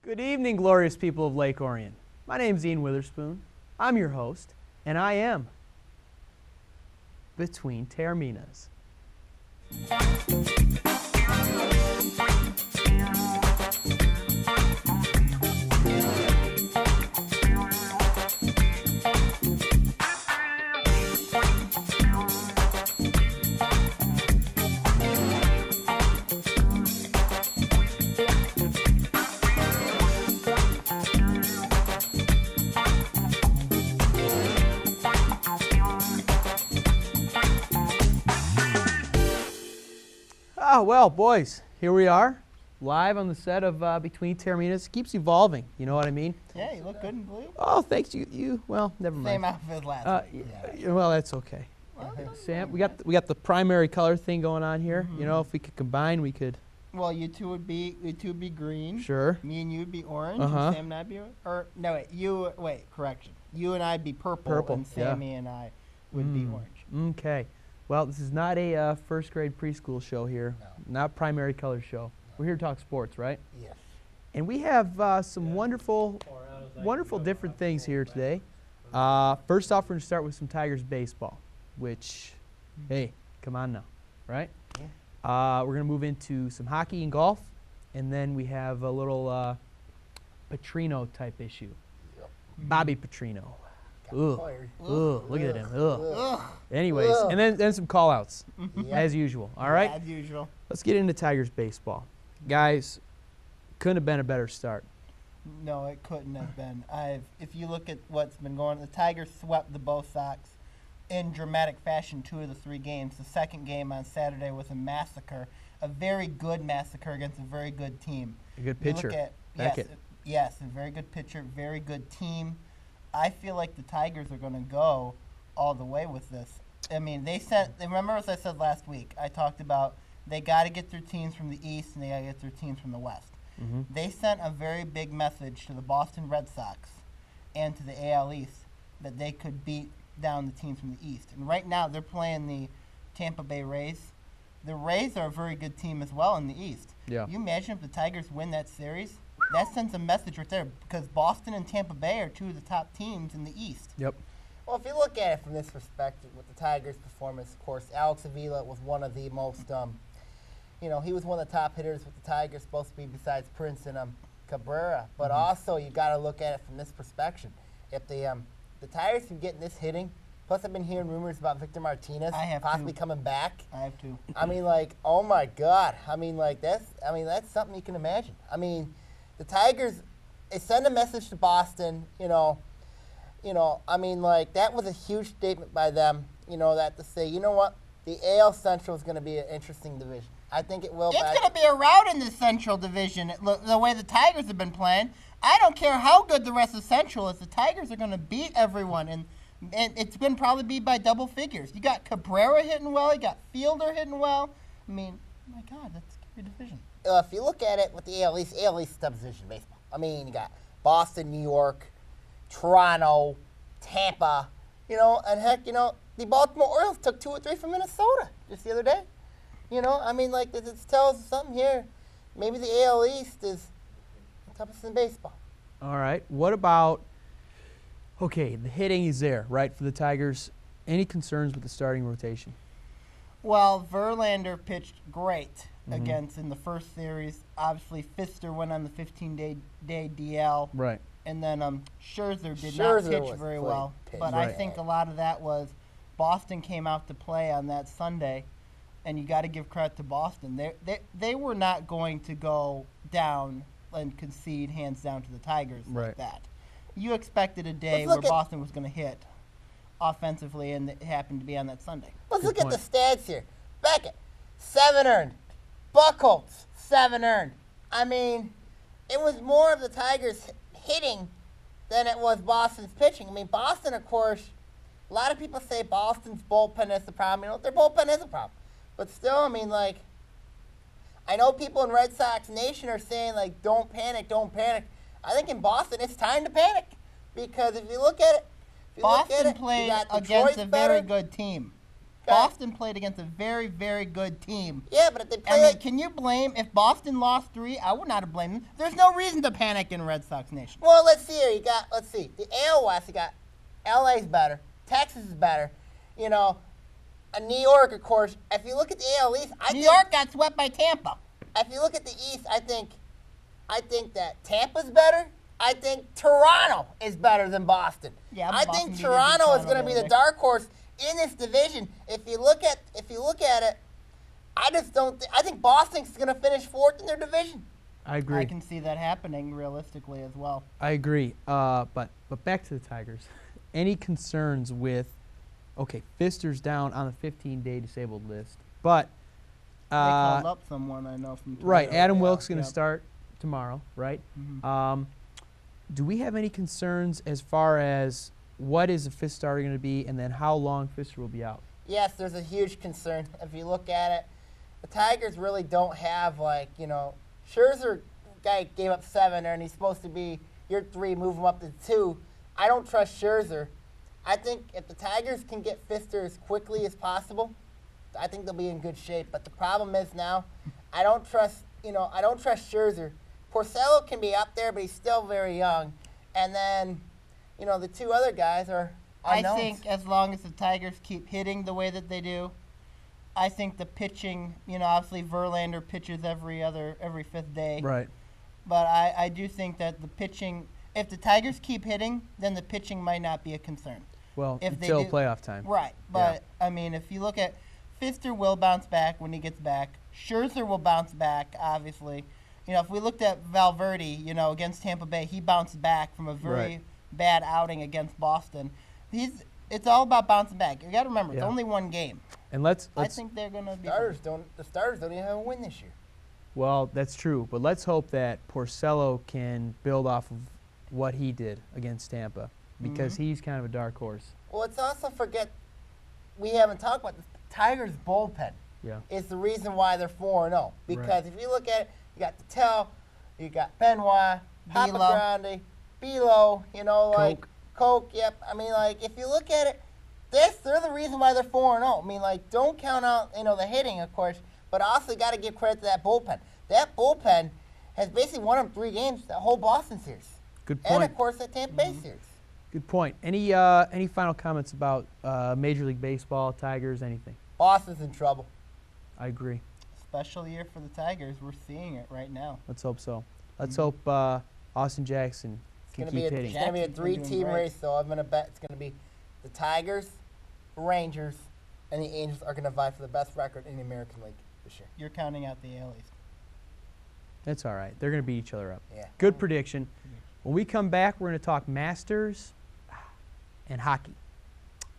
Good evening, glorious people of Lake Orion. My name's Ian Witherspoon. I'm your host, and I am Between Taorminas. Oh, well, boys, here we are, live on the set of Between Taorminas. It keeps evolving, you know what I mean? Yeah, you look good in blue. Oh, thanks. Well, never mind. Same outfit last week. Yeah, well, that's okay. Sam, we got the primary color thing going on here. You know, if we could combine, we could. Well, you two would be green. Sure. Me and you would be orange. Uh-huh. And Sam and I'd be, correction. You and I'd be purple. And Sammy and I would be orange. Okay. Well, this is not a first grade preschool show here. No. Not primary color show. No. We're here to talk sports, right? Yes. And we have some wonderful different things here today. First off, we're going to start with some Tigers baseball, which, hey, come on now, right? Yeah. We're going to move into some hockey and golf, and then we have a little Petrino type issue. Yep. Bobby Petrino. Ugh. Look at him. Ugh. Anyways, and then some call-outs, as usual. All right? As usual. Let's get into Tigers baseball. Guys, couldn't have been a better start. No, it couldn't have been. If you look at what's been going on, the Tigers swept the Bo Sox in dramatic fashion 2 of the 3 games. The second game on Saturday was a massacre, a very good massacre against a very good team. A good pitcher. Yes, a very good pitcher, very good team. I feel like the Tigers are going to go all the way with this. I mean, remember as I said last week, I talked about they got to get their teams from the East and they got to get their teams from the West. Mm-hmm. They sent a very big message to the Boston Red Sox and to the AL East that they could beat down the teams from the East. And right now they're playing the Tampa Bay Rays. The Rays are a very good team as well in the East. Yeah. You imagine if the Tigers win that series? That sends a message right there because Boston and Tampa Bay are 2 of the top teams in the East. Yep. Well, if you look at it from this perspective, with the Tigers' performance, of course, Alex Avila was one of the most, he was one of the top hitters with the Tigers, supposed to be besides Prince and Cabrera. But also, you got to look at it from this perspective. If the Tigers can get this hitting, plus I've been hearing rumors about Victor Martinez possibly coming back. I have to. I mean, oh my God. I mean, that's something you can imagine. I mean, the Tigers, they send a message to Boston, that was a huge statement by them, that to say, you know what, the AL Central is going to be an interesting division. I think it will. It's going to be a rout in the Central Division, the way the Tigers have been playing. I don't care how good the rest of Central is. The Tigers are going to beat everyone, and it's going to probably be by double figures. You got Cabrera hitting well. You got Fielder hitting well. I mean, my God, that's a scary division. If you look at it with the AL East is division baseball. I mean, you got Boston, New York, Toronto, Tampa, and heck, the Baltimore Orioles took 2 or 3 from Minnesota just the other day. It tells us something here. Maybe the AL East is the toughest in baseball. All right. What about, the hitting is there, right, for the Tigers. Any concerns with the starting rotation? Well, Verlander pitched great against in the first series. Obviously, Fister went on the 15-day DL. Right. And then Scherzer did not pitch very well. But I think a lot of that was Boston came out to play on that Sunday, and you got to give credit to Boston. They were not going to go down and concede hands down to the Tigers like that. You expected a day where Boston was going to hit offensively, and it happened to be on that Sunday. Let's look at the stats here. Beckett, 7 earned. Buchholz, 7 earned. I mean, it was more of the Tigers hitting than it was Boston's pitching. I mean, Boston, of course, a lot of people say Boston's bullpen is the problem. Their bullpen is a problem. But still, I mean, I know people in Red Sox Nation are saying, don't panic, don't panic. I think in Boston, it's time to panic. Because if you look at it, Boston played against a very good team. Boston played against a very, very good team. Yeah, but if they play I mean, can you blame, if Boston lost 3, I would not have blamed them. There's no reason to panic in Red Sox Nation. Well, let's see here. Let's see. The AL West, you got LA's better. Texas is better. You know, New York, of course. If you look at the AL East, New York got swept by Tampa. If you look at the East, I think that Tampa's better. I think Toronto is better than Boston. Yeah, I Boston think beat Toronto is going to be the the dark horse in this division. If you look at it, I just don't. I think Boston's going to finish 4th in their division. I agree. I can see that happening realistically as well. I agree. But back to the Tigers. Any concerns with? Okay, Fister's down on the 15-day disabled list, but They called up someone I know from Toronto. right. Adam Yeah, Wilkes going to yeah. start tomorrow, right? Mhm. Do we have any concerns as far as what is a Fister starter going to be, and then how long Fister will be out? Yes, there's a huge concern. If you look at it, the Tigers really don't have, like, you know, Scherzer guy gave up 7 and he's supposed to be your 3, move him up to 2. I don't trust Scherzer. I think if the Tigers can get Fister as quickly as possible, I think they'll be in good shape. But the problem is now, I don't trust Scherzer. Porcello can be up there, but he's still very young. And then, you know, the 2 other guys are I unknowns. think as long as the Tigers keep hitting the way that they do, I think the pitching, you know, obviously Verlander pitches every 5th day. Right. But I do think that the pitching, if the Tigers keep hitting, then the pitching might not be a concern. Well, If they until do- playoff time. Right. But, I mean, if you look at Fister will bounce back when he gets back. Scherzer will bounce back, obviously. You know, if we looked at Valverde, you know, against Tampa Bay, he bounced back from a very Right. bad outing against Boston. It's all about bouncing back. You got to remember, it's Yeah. only one game. And let's I think they're going to be The starters don't even have a win this year. well, that's true, but let's hope that Porcello can build off of what he did against Tampa, because he's kind of a dark horse. Well, let's also forget we haven't talked about the Tigers' bullpen. Yeah. Is the reason why they're 4-0. Because if you look at it, you got Patel, you got Benoit, Papa Belo. Grande, Belo, you know, like Coke. Yep. I mean, like, if you look at it, they're the reason why they're 4-0. I mean, like, don't count out, you know, the hitting, of course, but also got to give credit to that bullpen. That bullpen has basically won them 3 games, that whole Boston series. Good And, point. of course, that Tampa Bay series. Good point. Any final comments about Major League Baseball, Tigers, anything? Boston's in trouble. I agree. special year for the Tigers. We're seeing it right now. Let's hope so. Let's hope Austin Jackson can keep hitting. It's going to be a Jackson's been doing 3-team great. race, though. I'm going to bet it's going to be the Tigers, Rangers, and the Angels are going to vie for the best record in the American League this year. You're counting out the AL East. That's all right. They're going to beat each other up. Yeah. Good prediction. When we come back, we're going to talk Masters and hockey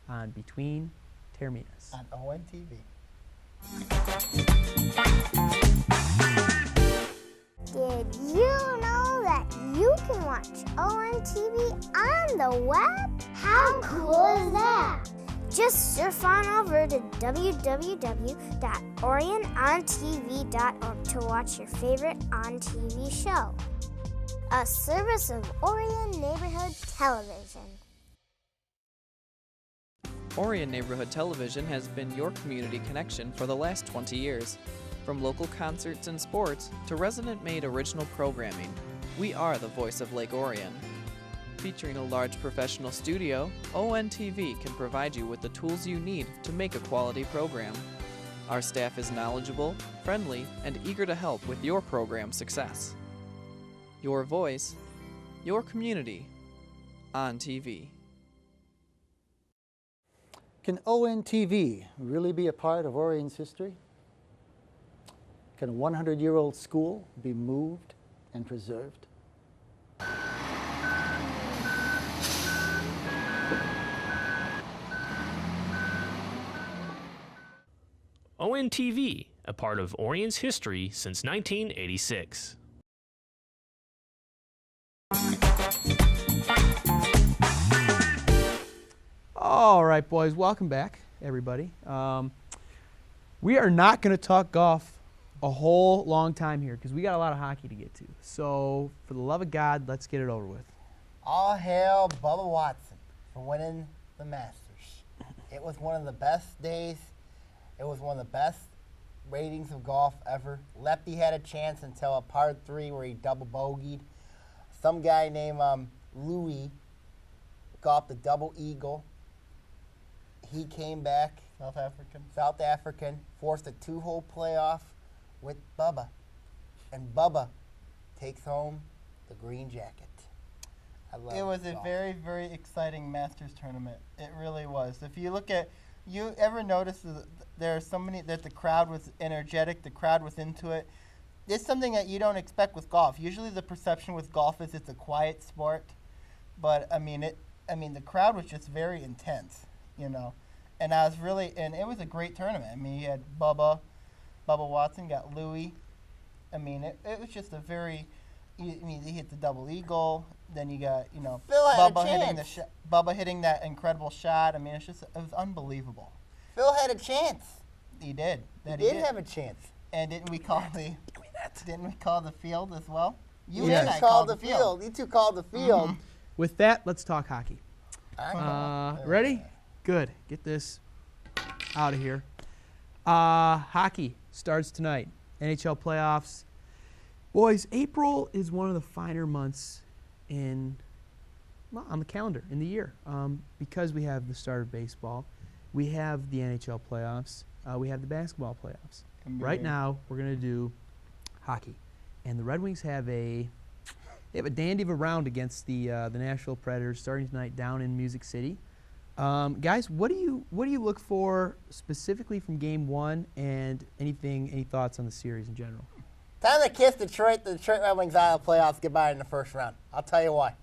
on Between Taorminas. On ONTV. Did you know that you can watch ONTV on the web? How cool is that? Just surf on over to www.orionontv.org to watch your favorite on-TV show. A service of Orion Neighborhood Television. Orion Neighborhood Television has been your community connection for the last 20 years. From local concerts and sports to resident-made original programming, we are the voice of Lake Orion. Featuring a large professional studio, ONTV can provide you with the tools you need to make a quality program. Our staff is knowledgeable, friendly, and eager to help with your program success. Your voice, your community, on TV. Can ONTV really be a part of Orion's history? Can a 100-year-old school be moved and preserved? ONTV, a part of Orion's history since 1986. All right, boys, welcome back, everybody. We are not going to talk golf a whole long time here because we got a lot of hockey to get to. So, for the love of God, let's get it over with. All hail Bubba Watson for winning the Masters. It was one of the best days It was one of the best ratings of golf ever. Lefty had a chance until a par 3 where he double bogeyed. Some guy named Louis golfed a double eagle. He came back, South African, forced a 2-hole playoff with Bubba. And Bubba takes home the green jacket. It was a very, very exciting Masters tournament. It really was. If you look at, you ever notice that there are so many, that the crowd was energetic, the crowd was into it. It's something that you don't expect with golf. Usually the perception with golf is it's a quiet sport. But, the crowd was just very intense, you know. And it was a great tournament. I mean, you had Bubba Watson, got Louis. I mean, it was just a very, he hit the double eagle. Then you got, Phil had Bubba hitting that incredible shot. I mean, it was unbelievable. Phil had a chance. He did. He did have a chance. And didn't we call the field as well? You called the field. You two called the field. Mm-hmm. With that, let's talk hockey. Ready? Good. Get this out of here. Hockey starts tonight. NHL playoffs. Boys, April is one of the finer months on the calendar in the year, because we have the start of baseball, we have the NHL playoffs, we have the basketball playoffs. Right now, we're going to do hockey, and the Red Wings have a dandy of a round against the Nashville Predators starting tonight down in Music City. Guys, what do you look for specifically from Game 1, and any thoughts on the series in general? Time to kiss Detroit. The Detroit Red Wings out of the playoffs goodbye in the first round. I'll tell you why.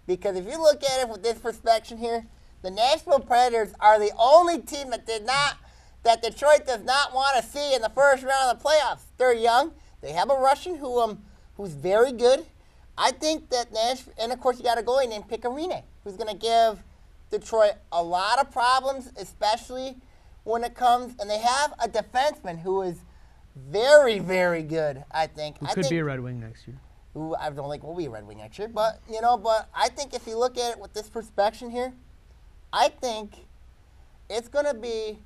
Because if you look at it with this perspective here, the Nashville Predators are the only team that Detroit does not want to see in the first round of the playoffs. They're young. They have a Russian who's very good. I think that Nashville, and of course you got a goalie named Picarine, who's going to give Detroit a lot of problems, especially when it comes, and they have a defenseman who is very, very good, I think. Who could be a Red Wing next year. Who I don't think will be a Red Wing next year. But I think if you look at it with this perspective here, I think it's going to be,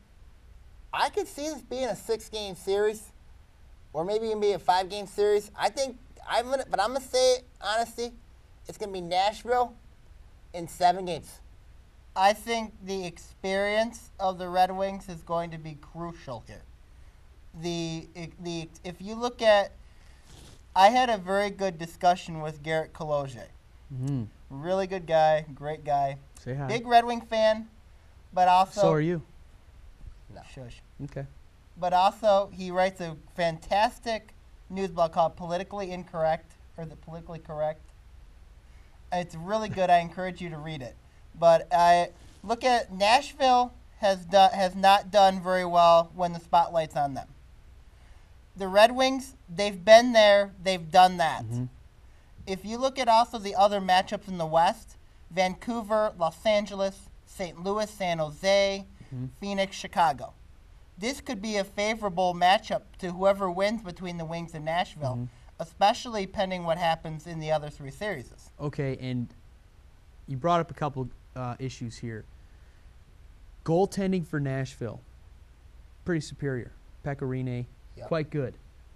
I could see this being a 6-game series or maybe even be a 5-game series. I'm going to say, honestly, it's going to be Nashville in 7 games. I think the experience of the Red Wings is going to be crucial here. If you look at, I had a very good discussion with Garrett Koloje. Mm-hmm. Really good guy, great guy. Say hi. Big Red Wing fan, but also. So are you. No. Shush. Okay. But also, he writes a fantastic news blog called Politically Incorrect, or is it Politically Correct? It's really good. I encourage you to read it. But I look at Nashville has not done very well when the spotlight's on them. The Red Wings, they've been there, they've done that. Mm-hmm. If you look at also the other matchups in the West, Vancouver, Los Angeles, St. Louis, San Jose, Phoenix, Chicago. This could be a favorable matchup to whoever wins between the Wings and Nashville, especially pending what happens in the other 3 series. Okay, and you brought up a couple issues here. Goaltending for Nashville, pretty superior. Pecorine, quite good.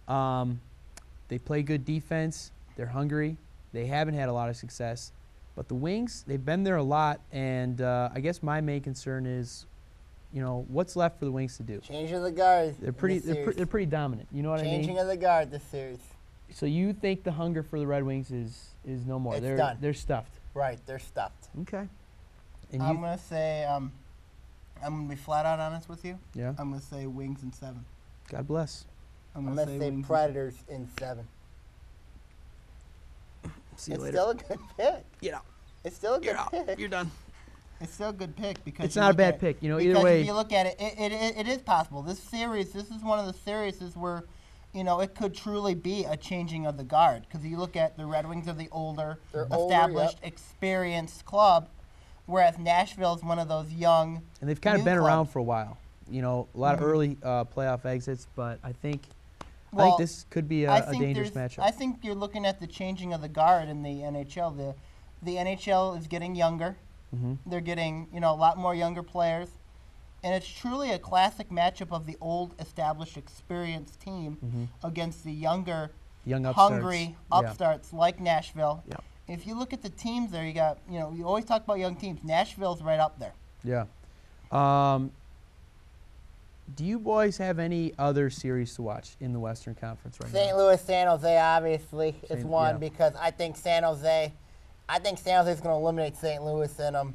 They play good defense. They're hungry. They haven't had a lot of success. But the Wings, they've been there a lot, and I guess my main concern is, what's left for the Wings to do? Changing the guard. They're pretty dominant. You know what I mean? Changing of the guard this series. So you think the hunger for the Red Wings is no more? It's done. They're stuffed. Right, they're stuffed. Okay. And I'm going to say, I'm going to be flat out honest with you. Yeah. I'm going to say Wings in 7. God bless. I'm going to say Predators in 7. See you it's later. Still a good pick. Get out. It's still a good You're out. pick. You're done. It's still a good pick because it's not a bad pick. Either way. If you look at it, it is possible. This is one of the series where, it could truly be a changing of the guard. Because you look at the Red Wings are the older, established, experienced club, whereas Nashville is one of those young. And they've kind of been around for a while. A lot of early playoff exits, but I think this could be a dangerous matchup. I think you're looking at the changing of the guard in the NHL. The NHL is getting younger. They're getting, a lot more younger players. And it's truly a classic matchup of the old, established, experienced team against the younger, Young upstarts. hungry Yeah. upstarts like Nashville. Yep. If you look at the teams there, you got, you always talk about young teams. Nashville's right up there. Yeah. Do you boys have any other series to watch in the Western Conference right St. now? Louis, San Jose, obviously, is one yeah. because I think San Jose is going to eliminate St. Louis in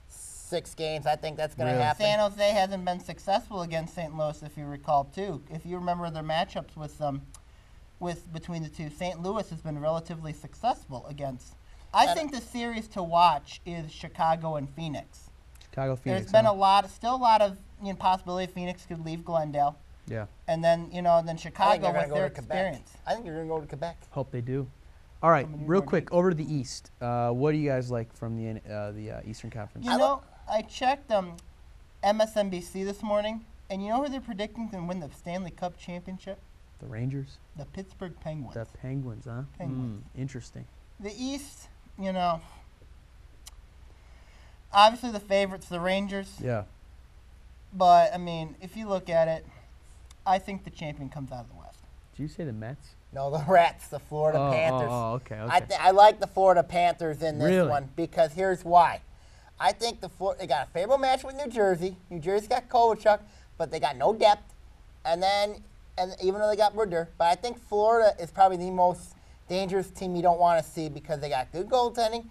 6 games. I think that's going to Really? happen. San Jose hasn't been successful against St. Louis, if you recall, too. If you remember their matchups between the two, St. Louis has been relatively successful against. I think the series to watch is Chicago and Phoenix. Chicago, Phoenix. There's been still a lot of possibility Phoenix could leave Glendale, Yeah. and then then I think Chicago they're going with to go their to Quebec. experience. I think you're going to go to Quebec. Hope they do. All right, Somebody real more quick, needs- over to the East. What do you guys like from the Eastern Conference? I checked MSNBC this morning, and you know who they're predicting to win the Stanley Cup championship? The Rangers? The Pittsburgh Penguins. The Penguins, huh? Penguins. Interesting. The East, obviously the favorites, the Rangers. Yeah. But, I mean, if you look at it, I think the champion comes out of the West. Did you say the Mets? No, the Rats, the Florida Panthers. Okay. I like the Florida Panthers in this Really? one because here's why. I think they got a favorable match with New Jersey. New Jersey's got Kovalchuk, but they got no depth. And even though they got Brodeur, but I think Florida is probably the most dangerous team you don't want to see because they got good goaltending,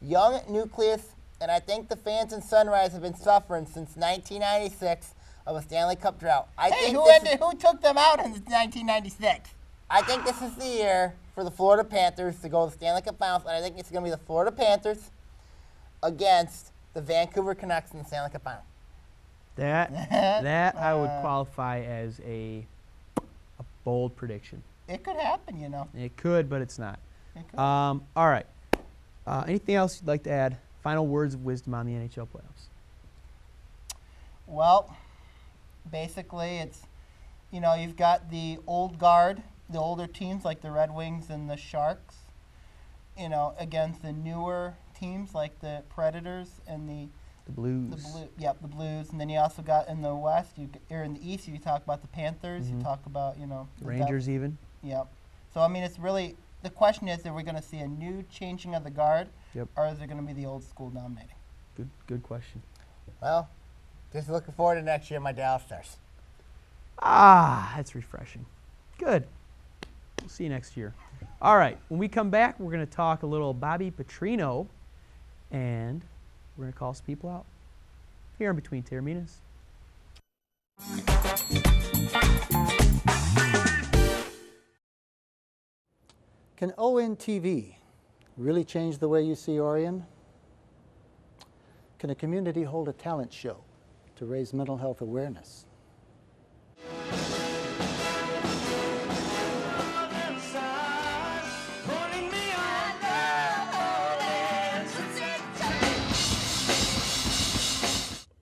young nucleus, and I think the fans in Sunrise have been suffering since 1996 of a Stanley Cup drought. Who took them out in 1996? I think this is the year for the Florida Panthers to go to the Stanley Cup Finals, and I think it's going to be the Florida Panthers against the Vancouver Canucks in the Stanley Cup Final. That I would qualify as a bold prediction. It could happen, It could, but it's not. It could. All right. Anything else you'd like to add? Final words of wisdom on the NHL playoffs. Well, basically, it's, you've got the old guard, the older teams like the Red Wings and the Sharks, against the newer teams like the Predators and the Blues. the Blues. And then you also got in the West, or in the East, you talk about the Panthers, you talk about, the Rangers even. Yep. So, I mean, it's really, the question is, are we going to see a new changing of the guard, Yep. or is it going to be the old school dominating? Good question. Well, just looking forward to next year, my Dallas Stars. That's refreshing. Good. We'll see you next year. All right. When we come back, we're going to talk a little Bobby Petrino, and we're going to call some people out here in Between Taorminas. Can ONTV really change the way you see Orion? Can a community hold a talent show to raise mental health awareness?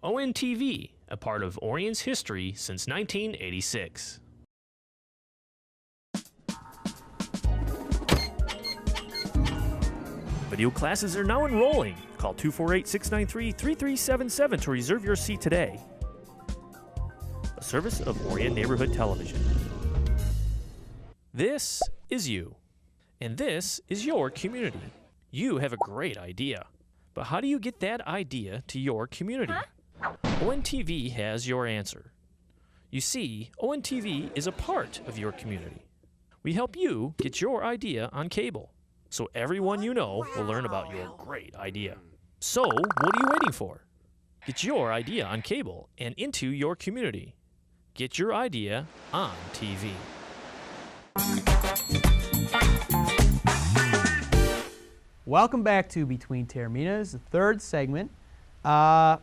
ONTV, a part of Orion's history since 1986. Video classes are now enrolling. Call 248-693-3377 to reserve your seat today. A service of Orion Neighborhood Television. This is you, and this is your community. You have a great idea, but how do you get that idea to your community? ONTV has your answer. You see, ONTV is a part of your community. We help you get your idea on cable, so everyone you know will learn about your great idea. So, what are you waiting for? Get your idea on cable and into your community. Get your idea on TV. Welcome back to Between Taorminas, the third segment. We're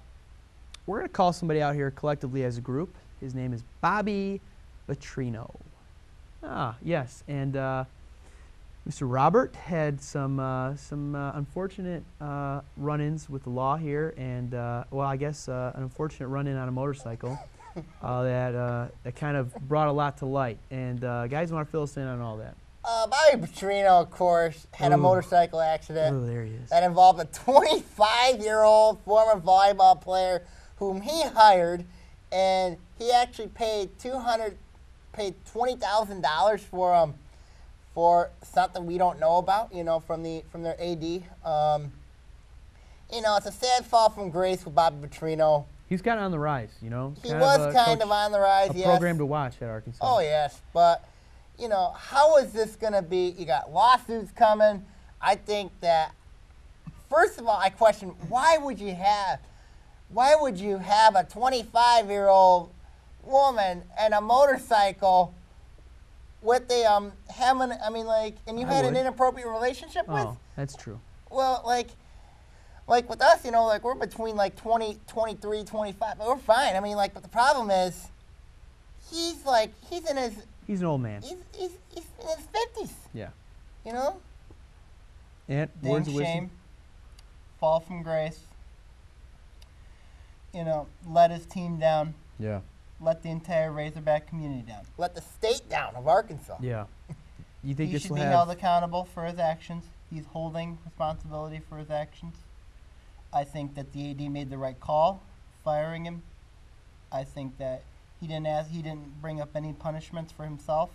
going to call somebody out here collectively as a group. His name is Bobby Petrino. Yes, and Mr. Robert had some unfortunate run-ins with the law here, and well, I guess an unfortunate run-in on a motorcycle that kind of brought a lot to light. And guys, want to fill us in on all that? Bobby Petrino, of course, had a motorcycle accident Oh, there he is. that involved a 25-year-old former volleyball player whom he hired and he actually paid $20,000 for something we don't know about, from their AD. It's a sad fall from grace with Bobby Petrino. He's kind of on the rise, He was kind of on the rise, a yes. program to watch at Arkansas. Oh, yes, but, how is this going to be? You got lawsuits coming. I think that, first of all, I question, why would you have a 25-year-old woman and a motorcycle with the, and you had an inappropriate relationship with? Oh, that's true. Well, like with us, we're between 20, 23, 25. We're fine. But the problem is, he's in his... He's an old man. He's in his 50s. Yeah. Dang And words of wisdom. shame. Fall from grace. Let his team down. Yeah. Let the entire Razorback community down. Let the state down of Arkansas. Yeah. You think He this should will be have... held accountable for his actions. He's holding responsibility for his actions. I think that the AD made the right call, firing him. I think that he didn't bring up any punishments for himself.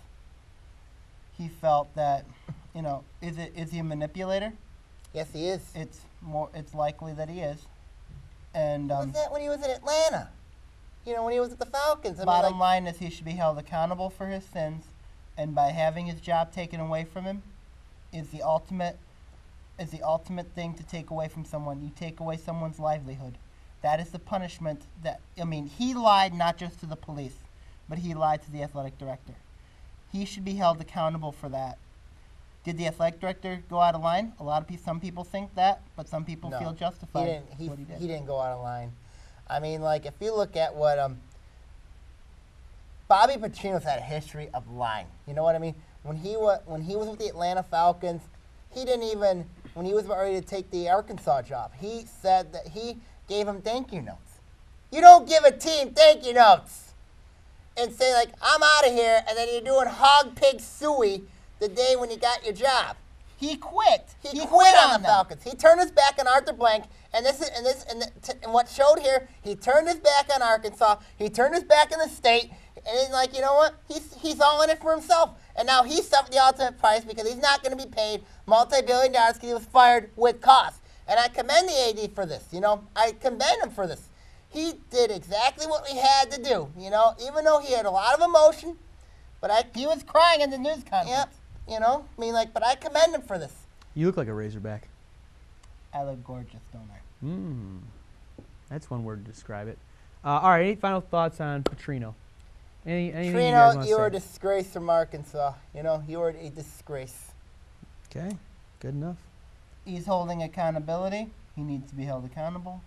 He felt that, is he a manipulator? Yes, he is. It's likely that he is. And Was that when he was in Atlanta? When he was at the Falcons. bottom line is he should be held accountable for his sins, and by having his job taken away from him is the ultimate thing to take away from someone. You take away someone's livelihood. That is the punishment he lied not just to the police, but he lied to the athletic director. He should be held accountable for that. Did the athletic director go out of line? Some people think that, but some people feel justified. He what he did. didn't go out of line. If you look at what Bobby Petrino's had a history of lying. You know what I mean? When he was with the Atlanta Falcons, he didn't even, when he was about ready to take the Arkansas job, he said that he gave him thank you notes. You don't give a team thank you notes and say I'm out of here, and then you're doing hog pig suey the day when you got your job. He quit. He quit on the Falcons. He turned his back on Arthur Blank, and what showed here, he turned his back on Arkansas. He turned his back on the state, and he's you know what? He's all in it for himself. And now he suffered the ultimate price because he's not going to be paid multi-billion dollars because he was fired with cause. And I commend the AD for this. I commend him for this. He did exactly what he had to do. Even though he had a lot of emotion, He was crying in the news conference. Yep. But I commend him for this. You look like a Razorback. I look gorgeous, don't I? That's one word to describe it. All right, any final thoughts on Petrino? Anything you guys Petrino, want to you were a say? disgrace from Arkansas. You were a disgrace. Okay, good enough. He's holding accountability. He needs to be held accountable.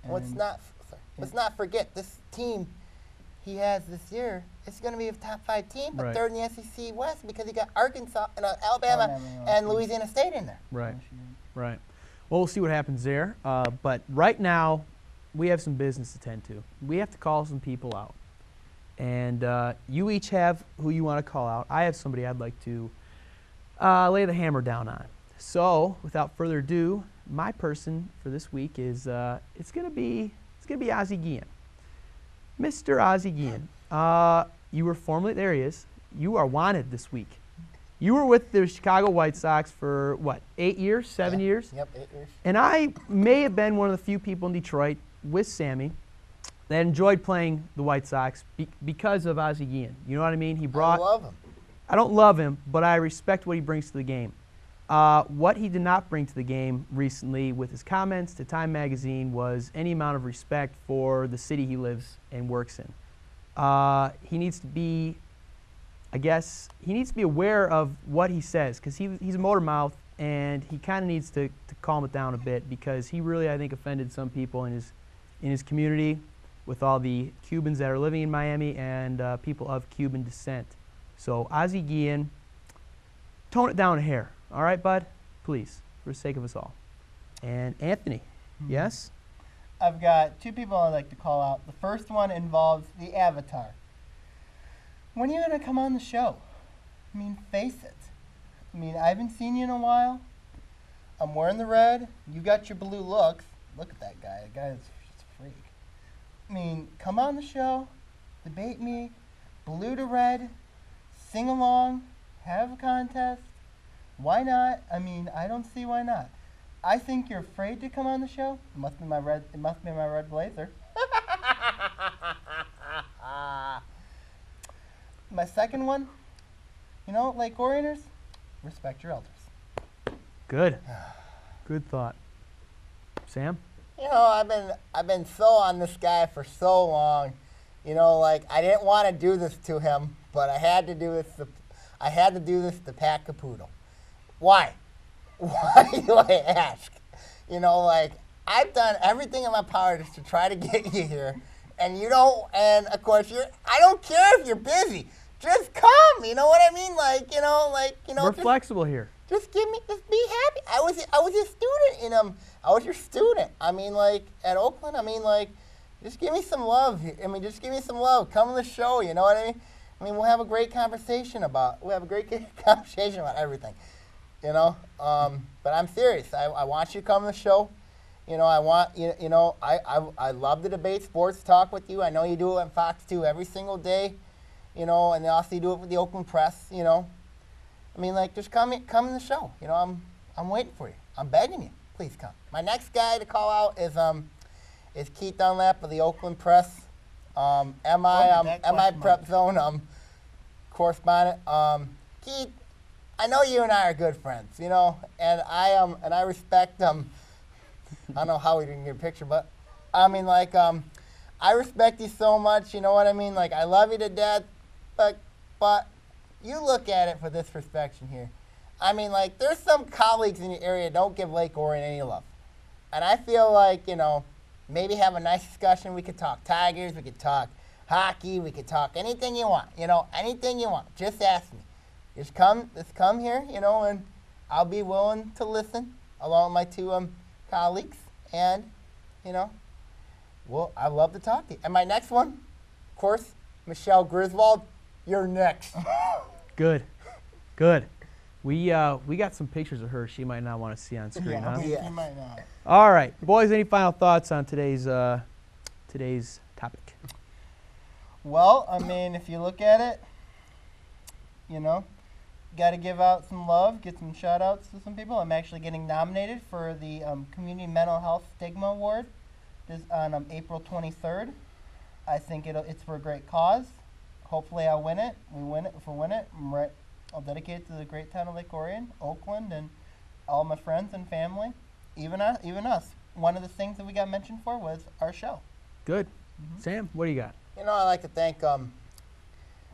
Let's not forget this team he has this year. It's going to be a top 5 team, but Right. third in the SEC West because he got Arkansas and Alabama and Louisiana State in there. Right, right. Well, we'll see what happens there. But right now, we have some business to tend to. We have to call some people out. And you each have who you want to call out. I have somebody I'd like to lay the hammer down on. So, without further ado, my person for this week is it's gonna be Ozzie Guillen, Mr. Ozzie Guillen. You were formerly, there he is. You are wanted this week. You were with the Chicago White Sox for what, 8 years, 7 years? Yep, 8 years. And I may have been one of the few people in Detroit with Sammy that enjoyed playing the White Sox because of Ozzie Guillen. You know what I mean? I love him. I don't love him, but I respect what he brings to the game. What he did not bring to the game recently with his comments to Time Magazine was any amount of respect for the city he lives and works in. He needs to be, I guess, he needs to be aware of what he says because he's a motor mouth and he kind of needs to calm it down a bit because he really, I think, offended some people in his community with all the Cubans that are living in Miami and people of Cuban descent. So Ozzie Guillen, tone it down a hair. All right, bud? Please, for the sake of us all. And Anthony, yes? I've got 2 people I'd like to call out. The first one involves the Avatar. When are you going to come on the show? Face it. I haven't seen you in a while. I'm wearing the red. You got your blue looks. Look at that guy. The guy is just a freak. mean, come on the show, debate me, blue to red, sing along, have a contest. Why not? I mean, I don't see why not. I think you're afraid to come on the show. It must be my red blazer. My second one, you know, Lake Orioners, respect your elders. Good. Good thought. Sam? You know, I've been so on this guy for so long. You know, like I didn't want to do this to him, but I had to do this. I had to do this to Pat Caputo. Why? Why do I ask? You know, like I've done everything in my power just to try to get you here, and you don't. And of course, I don't care if you're busy. Just come. You know what I mean? Like, you know. We're flexible here. Just be happy. I was your student I was your student. I mean, like at Oakland. I mean, like, just give me some love. I mean, just give me some love. Come on the show. You know what I mean? I mean, we'll have a great conversation about everything. You know. But I'm serious. I want you to come to the show. You know, I want you know. I love to debate sports talk with you. I know you do it on Fox 2 every single day. You know, and also you do it with the Oakland Press. You know. I mean, like, just come in the show. You know, I'm waiting for you. I'm begging you. Please come. My next guy to call out is Keith Dunlap of the Oakland Press. MI Prep Zone correspondent. Keith, I know you and I are good friends. You know, and I respect I don't know how we didn't get a picture, but I mean, like, I respect you so much. You know what I mean? Like, I love you to death, but. You look at it for this perspective here. I mean, like, there's some colleagues in your area that don't give Lake Orion any love. And I feel like, you know, maybe have a nice discussion. We could talk Tigers. We could talk hockey. We could talk anything you want. You know, anything you want. Just ask me. Just come here, you know, and I'll be willing to listen along with my two colleagues. And, you know, well, I love to talk to you. And my next one, of course, Michelle Griswold, you're next. Good. Good. We got some pictures of her she might not want to see on screen, huh? Yeah. You might not. All right. Boys, any final thoughts on today's topic? Well, I mean, if you look at it, you know, got to give out some love, get some shout-outs to some people. I'm actually getting nominated for the Community Mental Health Stigma Award on April 23rd. I think it's for a great cause. Hopefully I'll win it. If we win it, I'll dedicate it to the great town of Lake Orion, Oakland, and all my friends and family, even us. One of the things that we got mentioned for was our show. Good. Sam, what do you got? You know, I like to thank, I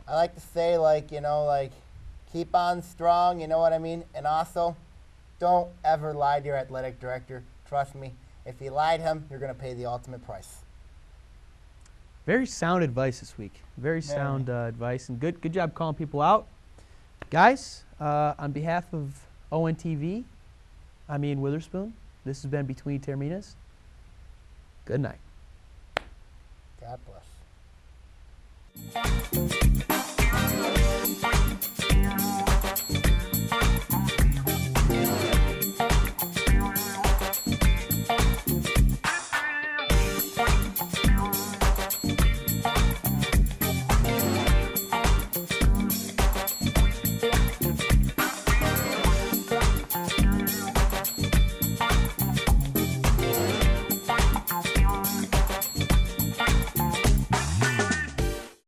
like to say, like, you know, like, keep on strong, you know what I mean? And also, don't ever lie to your athletic director. Trust me, if you lie to him, you're going to pay the ultimate price. Very sound advice this week. Very sound advice, and good job calling people out. Guys, on behalf of ONTV, I'm Ian Witherspoon. This has been Between Taorminas. Good night. God bless.